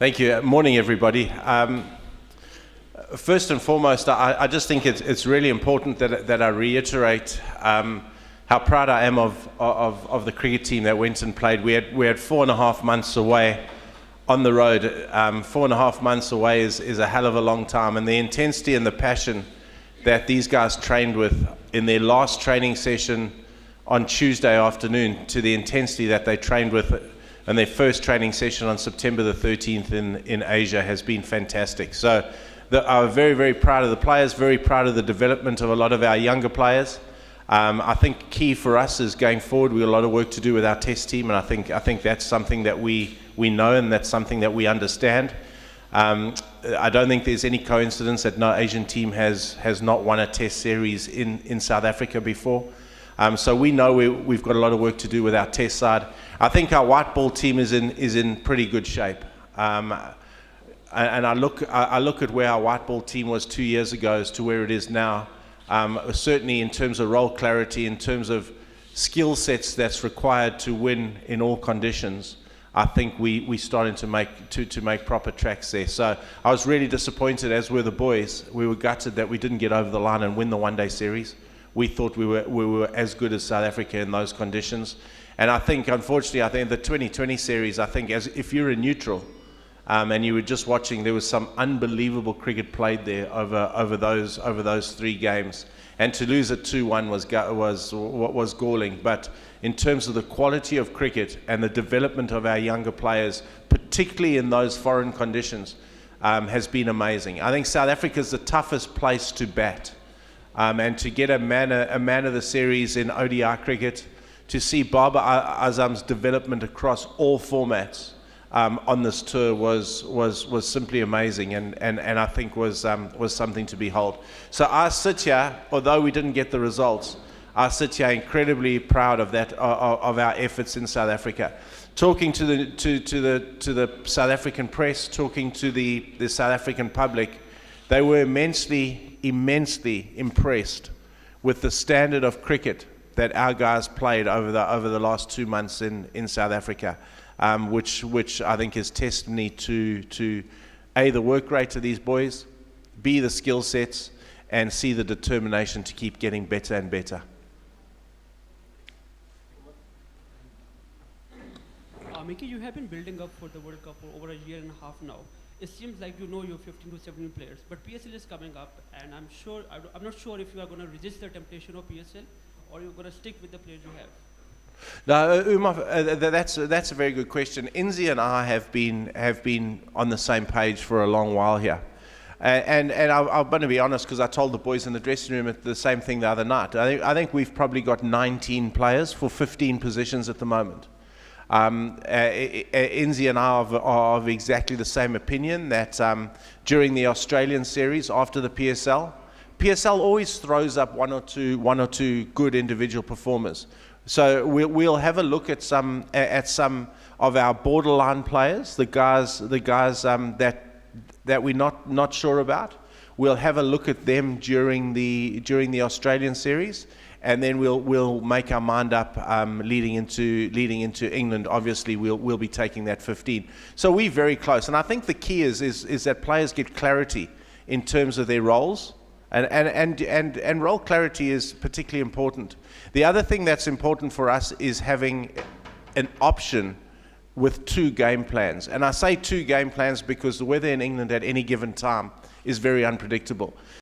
Thank you. Morning, everybody. First and foremost, I just think it's really important that I reiterate how proud I am of the cricket team that went and played. We had 4.5 months away on the road. 4.5 months away is a hell of a long time, and the intensity and the passion that these guys trained with in their last training session on Tuesday afternoon to the intensity that they trained with in their first training session on September the 13th in Asia has been fantastic. So I'm very, very proud of the players, very proud of the development of a lot of our younger players. I think key for us is going forward, we've got a lot of work to do with our test team, and I think that's something that we know, and that's something that we understand. I don't think there's any coincidence that no Asian team has not won a test series in South Africa before. So we know we've got a lot of work to do with our test side. I think our white ball team is in pretty good shape. And I look at where our white ball team was 2 years ago as to where it is now. Certainly in terms of role clarity, in terms of skill sets that's required to win in all conditions, I think we're starting to make proper tracks there. So I was really disappointed, as were the boys. We were gutted that we didn't get over the line and win the one-day series. We thought we were as good as South Africa in those conditions. And I think, unfortunately, the 2020 series, if you're a neutral and you were just watching, there was some unbelievable cricket played there over those 3 games. And to lose at 2-1 was galling. But in terms of the quality of cricket and the development of our younger players, particularly in those foreign conditions, has been amazing. I think South Africa is the toughest place to bat. And to get a man of the series in ODI cricket, to see Babar Azam's development across all formats on this tour was simply amazing, and I think was something to behold. So I sit here, although we didn't get the results, I sit here incredibly proud of that, of our efforts in South Africa. Talking to the South African press, talking to the South African public, they were immensely impressed with the standard of cricket that our guys played over the last 2 months in South Africa, which I think is testimony to A, the work rate of these boys, B, the skill sets, and C, the determination to keep getting better and better. Mickey, you have been building up for the World Cup for over a year and a half now. It seems like you know your 15 to 17 players, but PSL is coming up, and I'm not sure if you are going to resist the temptation of PSL or you're going to stick with the players you have. No, Umar, that's a very good question. Inzi and I have been on the same page for a long while here, and I'm going to be honest, because I told the boys in the dressing room the same thing the other night. I think we've probably got 19 players for 15 positions at the moment. Inzi and I are of exactly the same opinion that during the Australian series after the PSL always throws up one or two good individual performers. So we'll have a look at some of our borderline players, the guys that we're not sure about. We'll have a look at them during the Australian series. And then we'll make our mind up leading into England. Obviously, we'll be taking that 15. So we're very close, and I think the key is that players get clarity in terms of their roles, and role clarity is particularly important. The other thing that's important for us is having an option with 2 game plans, and I say 2 game plans because the weather in England at any given time is very unpredictable.